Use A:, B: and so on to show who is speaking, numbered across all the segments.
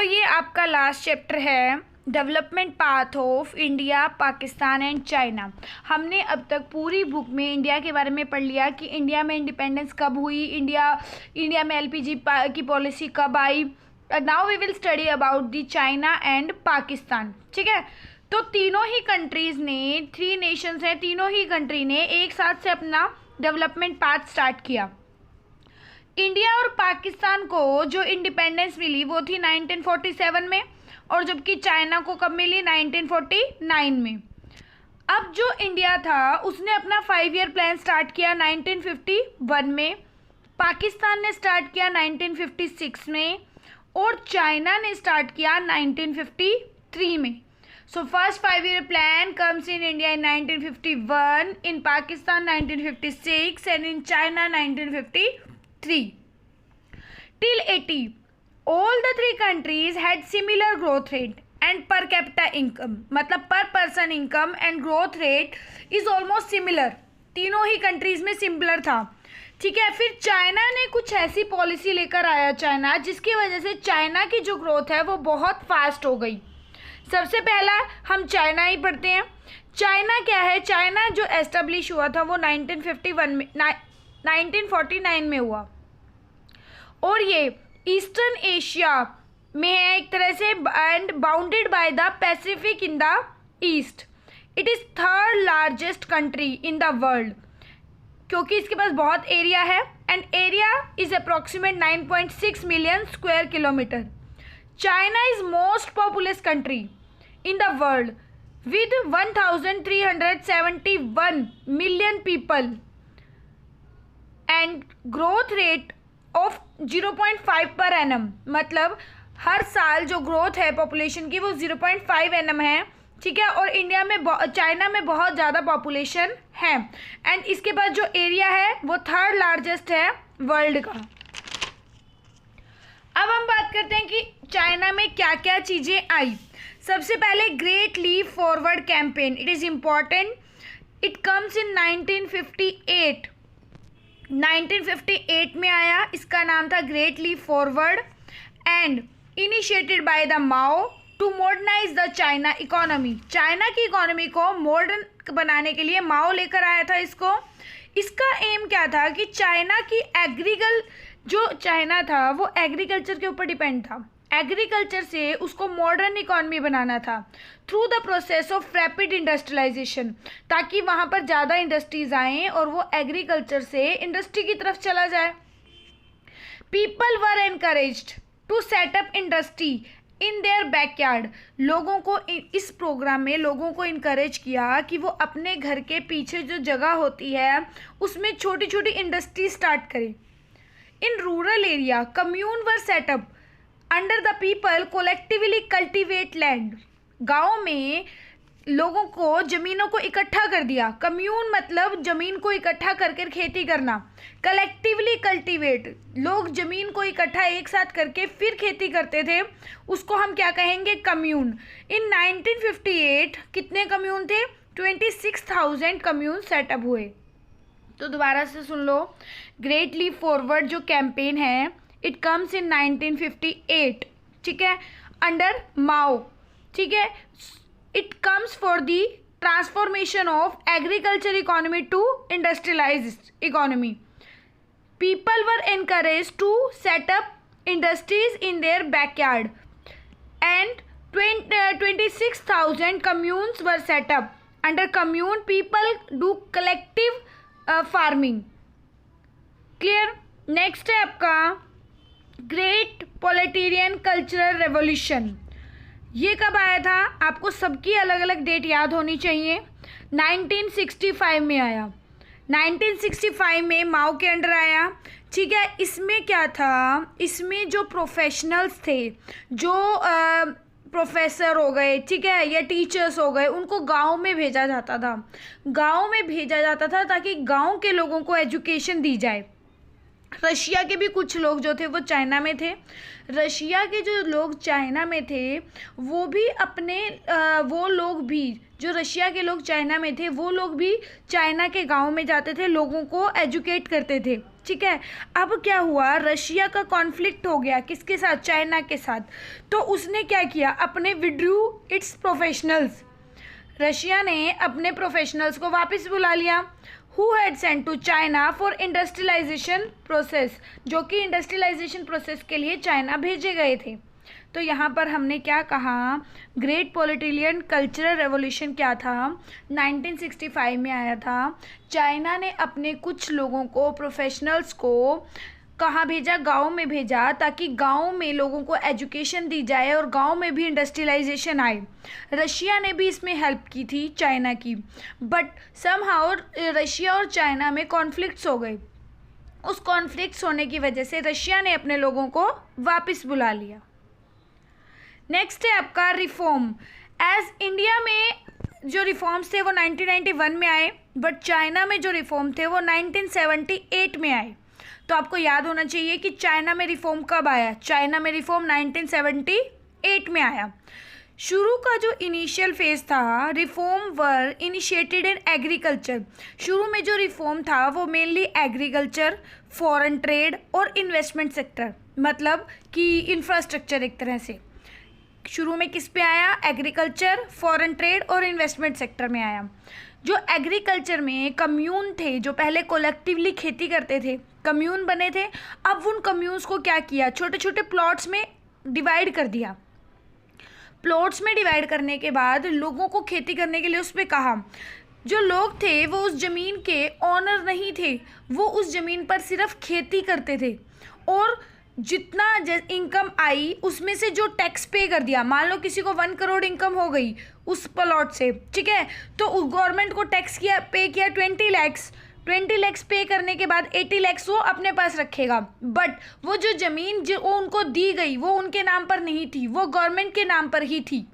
A: ये आपका last chapter है development path of India, Pakistan and China. हमने अब तक पूरी बुक में इंडिया के बारे में पढ़ लिया कि इंडिया में इंडिपेंडेंस कब हुई, इंडिया में एलपीजी की पॉलिसी कब आई। Now we will study about the China and Pakistan. ठीक है, तो तीनों ही कंट्रीज़ ने, 3 नेशंस हैं, तीनों ही कंट्री ने एक साथ से अपना डेवलपमेंट पाथ स्टार्ट किया। इंडिया और पाकिस्तान को जो इंडिपेंडेंस मिली वो थी 1947 में, और जबकि चाइना को कब मिली, 1949 में। अब जो इंडिया था उसने अपना 5 ईयर प्लान स्टार्ट किया 1951 में, पाकिस्तान ने स्टार्ट किया 1956 में, और चाइना ने स्टार्ट किया 1953 में। So first 5 year plan comes in India in 1951, in Pakistan 1956 and in China 1953. Till 80, all the 3 countries had similar growth rate and per capita income, मतलब per person income and growth rate is almost similar. तीनों ही countries में similar था। ठीक है, फिर China ने कुछ ऐसी पॉलिसी लेकर आया चाइना, जिसकी वजह से चाइना की जो ग्रोथ है वो बहुत फास्ट हो गई। सबसे पहला हम चाइना ही पढ़ते हैं। चाइना क्या है? चाइना जो एस्टेब्लिश हुआ था वो 1951 में 1949 में हुआ, और ये ईस्टर्न एशिया में है एक तरह से, and bounded by the Pacific in the east. It is 3rd largest country in the world, क्योंकि इसके पास बहुत एरिया है, and area is approximate 9.6 million square kilometre. China is most populous country in the world with 1371 million people and growth rate of 0.5 per annum, मतलब हर साल जो growth है population की वो 0.5 एनम है। ठीक है, और इंडिया में, चाइना में बहुत ज़्यादा पॉपुलेशन है, एंड इसके पास जो एरिया है वो 3rd लार्जेस्ट है वर्ल्ड का। अब हम बात करते हैं कि चाइना में क्या क्या चीज़ें आई। सबसे पहले great leap forward campaign, it is important. It comes in 1958 में आया। इसका नाम था great leap forward, and initiated by the Mao to modernise the China economy. China की इकोनॉमी को मॉडर्न बनाने के लिए माओ लेकर आया था इसको। इसका एम क्या था कि चाइना की जो चाइना था वो एग्रीकल्चर के ऊपर डिपेंड था, एग्रीकल्चर से उसको मॉडर्न इकोनॉमी बनाना था through the process of rapid industrialisation, ताकि वहाँ पर ज़्यादा इंडस्ट्रीज आएँ और वो एग्रीकल्चर से इंडस्ट्री की तरफ चला जाए। People were encouraged to set up industry in their backyard. लोगों को इस प्रोग्राम में लोगों को इनकरेज किया कि वो अपने घर के पीछे जो जगह होती है उसमें छोटी छोटी इंडस्ट्री स्टार्ट करें। In rural area commune were set up under the people collectively cultivate land. गाँव में लोगों को ज़मीनों को इकट्ठा कर दिया। कम्यून मतलब ज़मीन को इकट्ठा करके खेती करना। कलेक्टिवली कल्टिवेट, लोग ज़मीन को इकट्ठा एक साथ करके फिर खेती करते थे, उसको हम क्या कहेंगे? कम्यून। इन 1958 कितने कम्यून थे? 26,000 कम्यून सेटअप हुए। तो दोबारा से सुन लो, ग्रेट लीप फॉरवर्ड जो कैंपेन है, इट कम्स इन 1958, ठीक है, अंडर माओ। ठीक है, it comes for the transformation of agriculture economy to industrialized economy. People were encouraged to set up industries in their backyard, and 26,000 communes were set up. Under commune, people do collective farming. Clear? Next है आपका great पोलिटेरियन cultural revolution. ये कब आया था? आपको सबकी अलग अलग डेट याद होनी चाहिए। 1965 में आया। 1965 में माओ के अंडर आया। ठीक है, इसमें क्या था? इसमें जो प्रोफेशनल्स थे, जो प्रोफेसर हो गए, ठीक है, या टीचर्स हो गए, उनको गांव में भेजा जाता था। गांव में भेजा जाता था ताकि गांव के लोगों को एजुकेशन दी जाए। रशिया के भी कुछ लोग जो थे वो चाइना में थे। रशिया के जो लोग चाइना में थे वो भी अपने वो लोग भी, जो रशिया के लोग चाइना में थे वो लोग भी चाइना के गांव में जाते थे, लोगों को एजुकेट करते थे। ठीक है, अब क्या हुआ, रशिया का कॉन्फ्लिक्ट हो गया किसके साथ, चाइना के साथ। तो उसने क्या किया, अपने विड्रू इट्स प्रोफेशनल्स, रशिया ने अपने प्रोफेशनल्स को वापस बुला लिया। Who had sent to China for industrialisation process, जो कि इंडस्ट्रियलाइजेशन प्रोसेस के लिए चाइना भेजे गए थे। तो यहाँ पर हमने क्या कहा, ग्रेट पोलिटिलियन कल्चरल रेवोल्यूशन क्या था, 1965 में आया था। चाइना ने अपने कुछ लोगों को, प्रोफेशनल्स को कहाँ भेजा, गांव में भेजा, ताकि गांव में लोगों को एजुकेशन दी जाए और गांव में भी इंडस्ट्रियलाइजेशन आए। रशिया ने भी इसमें हेल्प की थी चाइना की, बट समहाउ रशिया और चाइना में कॉन्फ्लिक्ट्स हो गए। उस कॉन्फ्लिक्ट्स होने की वजह से रशिया ने अपने लोगों को वापस बुला लिया। नेक्स्ट है आपका रिफॉर्म। एज इंडिया में जो रिफॉर्म्स थे वो 1991 में आए, बट चाइना में जो रिफॉर्म थे वो 1978 में आए। तो आपको याद होना चाहिए कि चाइना में रिफॉर्म कब आया, चाइना में रिफॉर्म 1978 में आया। शुरू का जो इनिशियल फेज था, reform were initiated in agriculture. शुरू में जो रिफॉर्म था वो मेनली एग्रीकल्चर, फॉरेन ट्रेड और इन्वेस्टमेंट सेक्टर, मतलब कि इंफ्रास्ट्रक्चर एक तरह से। शुरू में किस पे आया, एग्रीकल्चर, फॉरेन ट्रेड और इन्वेस्टमेंट सेक्टर में आया। जो एग्रीकल्चर में कम्यून थे, जो पहले कोलेक्टिवली खेती करते थे, कम्यून बने थे, अब उन कम्यून्स को क्या किया, छोटे छोटे प्लॉट्स में डिवाइड कर दिया। प्लॉट्स में डिवाइड करने के बाद लोगों को खेती करने के लिए उस पर कहा। जो लोग थे वो उस ज़मीन के ऑनर नहीं थे, वो उस ज़मीन पर सिर्फ खेती करते थे और जितना इनकम आई उसमें से जो टैक्स पे कर दिया। मान लो किसी को 1 करोड़ इनकम हो गई उस प्लॉट से, ठीक है, तो गवर्नमेंट को टैक्स पे किया 20 लैक्स। 20 लैक्स पे करने के बाद 80 लैक्स वो अपने पास रखेगा, बट वो जो ज़मीन जो उनको दी गई वो उनके नाम पर नहीं थी, वो गवर्नमेंट के नाम पर ही थी।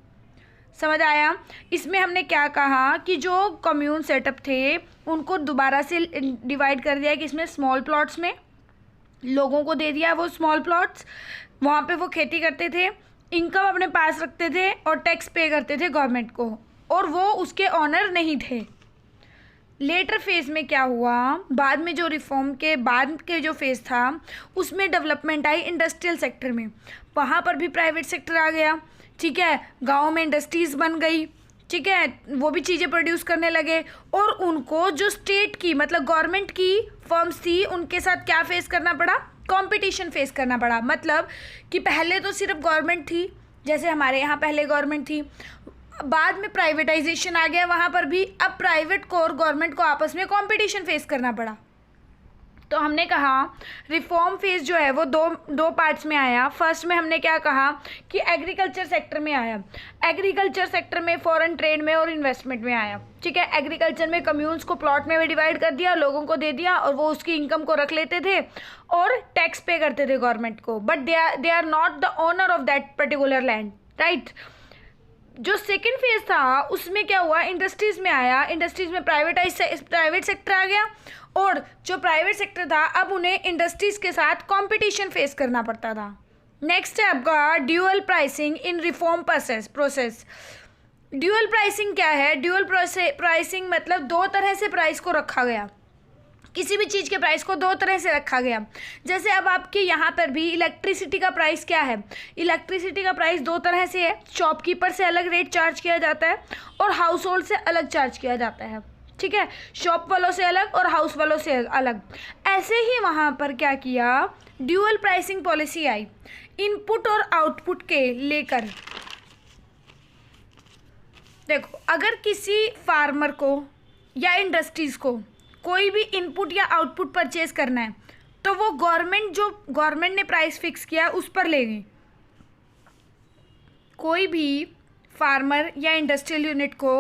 A: समझ आया। इसमें हमने क्या कहा कि जो कम्यून सेटअप थे उनको दोबारा से डिवाइड कर दिया कि इसमें स्मॉल प्लॉट्स में लोगों को दे दिया, वो स्मॉल प्लॉट्स, वहाँ पे वो खेती करते थे, इनकम अपने पास रखते थे और टैक्स पे करते थे गवर्नमेंट को, और वो उसके ऑनर नहीं थे। लेटर फेज़ में क्या हुआ, बाद में जो रिफॉर्म के बाद के जो फेज़ था उसमें डेवलपमेंट आई इंडस्ट्रियल सेक्टर में। वहाँ पर भी प्राइवेट सेक्टर आ गया, ठीक है, गाँव में इंडस्ट्रीज़ बन गई, ठीक है, वो भी चीज़ें प्रोड्यूस करने लगे, और उनको जो स्टेट की मतलब गवर्नमेंट की फर्म्स थी उनके साथ क्या फेस करना पड़ा, कंपटीशन फेस करना पड़ा। मतलब कि पहले तो सिर्फ गवर्नमेंट थी, जैसे हमारे यहाँ पहले गवर्नमेंट थी, बाद में प्राइवेटाइजेशन आ गया, वहाँ पर भी अब प्राइवेट को और गवर्नमेंट को आपस में कंपटीशन फेस करना पड़ा। तो हमने कहा रिफॉर्म फेज जो है वो दो पार्ट्स में आया। फर्स्ट में हमने क्या कहा कि एग्रीकल्चर सेक्टर में आया, एग्रीकल्चर सेक्टर में, फॉरेन ट्रेड में और इन्वेस्टमेंट में आया, ठीक है। एग्रीकल्चर में कम्यून्स को प्लॉट में भी डिवाइड कर दिया, लोगों को दे दिया और वो उसकी इनकम को रख लेते थे और टैक्स पे करते थे गवर्नमेंट को, but they are not the owner of that particular land, right. जो सेकेंड फेज था उसमें क्या हुआ, इंडस्ट्रीज़ में आया, इंडस्ट्रीज़ में प्राइवेट सेक्टर आ गया, और जो प्राइवेट सेक्टर था अब उन्हें इंडस्ट्रीज़ के साथ कंपटीशन फेस करना पड़ता था। नेक्स्ट है आपका ड्यूअल प्राइसिंग इन रिफॉर्म प्रोसेस। ड्यूअल प्राइसिंग क्या है, ड्यूअल प्राइसिंग मतलब दो तरह से प्राइस को रखा गया, किसी भी चीज़ के प्राइस को दो तरह से रखा गया। जैसे अब आपके यहाँ पर भी इलेक्ट्रिसिटी का प्राइस क्या है, इलेक्ट्रिसिटी का प्राइस दो तरह से है, शॉपकीपर से अलग रेट चार्ज किया जाता है और हाउस होल्ड से अलग चार्ज किया जाता है, ठीक है, शॉप वालों से अलग और हाउस वालों से अलग। ऐसे ही वहाँ पर क्या किया, ड्यूअल प्राइसिंग पॉलिसी आई इनपुट और आउटपुट के लेकर। देखो, अगर किसी फार्मर को या इंडस्ट्रीज़ को कोई भी इनपुट या आउटपुट परचेज करना है तो वो गवर्नमेंट ने प्राइस फिक्स किया उस पर लेगी। कोई भी फार्मर या इंडस्ट्रियल यूनिट को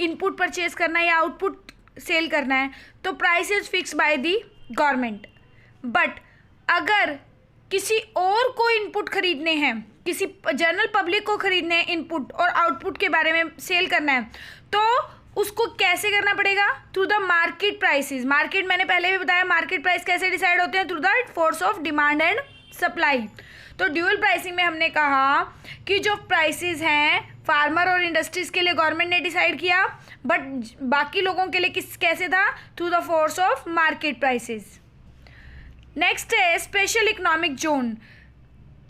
A: इनपुट परचेज करना है या आउटपुट सेल करना है तो price is fix by the government. But अगर किसी और को इनपुट खरीदने हैं, किसी जनरल पब्लिक को खरीदने हैं इनपुट और आउटपुट के बारे में सेल करना है, तो उसको कैसे करना पड़ेगा? Through the market prices. Market मैंने पहले भी बताया, मार्केट प्राइस कैसे डिसाइड होते हैं? Through the force of demand and supply. तो ड्यूअल प्राइसिंग में हमने कहा कि जो प्राइसेस हैं फार्मर और इंडस्ट्रीज के लिए गवर्नमेंट ने डिसाइड किया, बट बाकी लोगों के लिए कैसे था? Through the force of market prices. Next है स्पेशल इकोनॉमिक जोन।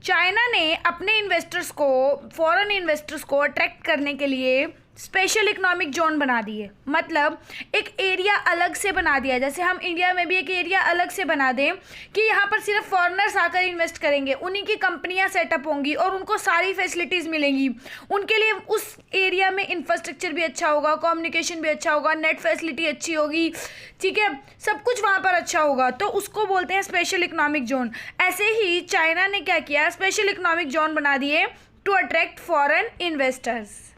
A: चाइना ने अपने इन्वेस्टर्स को, फॉरेन इन्वेस्टर्स को अट्रैक्ट करने के लिए स्पेशल इकोनॉमिक जोन बना दिए, मतलब एक एरिया अलग से बना दिया। जैसे हम इंडिया में भी एक एरिया अलग से बना दें कि यहाँ पर सिर्फ फॉरेनर्स आकर इन्वेस्ट करेंगे, उन्हीं की कंपनियाँ सेटअप होंगी और उनको सारी फैसिलिटीज़ मिलेंगी। उनके लिए उस एरिया में इंफ्रास्ट्रक्चर भी अच्छा होगा, कम्युनिकेशन भी अच्छा होगा, नेट फैसिलिटी अच्छी होगी, ठीक है, सब कुछ वहाँ पर अच्छा होगा, तो उसको बोलते हैं स्पेशल इकोनॉमिक जोन। ऐसे ही चाइना ने क्या किया? स्पेशल इकोनॉमिक जोन बना दिए टू अट्रैक्ट फॉरेन इन्वेस्टर्स।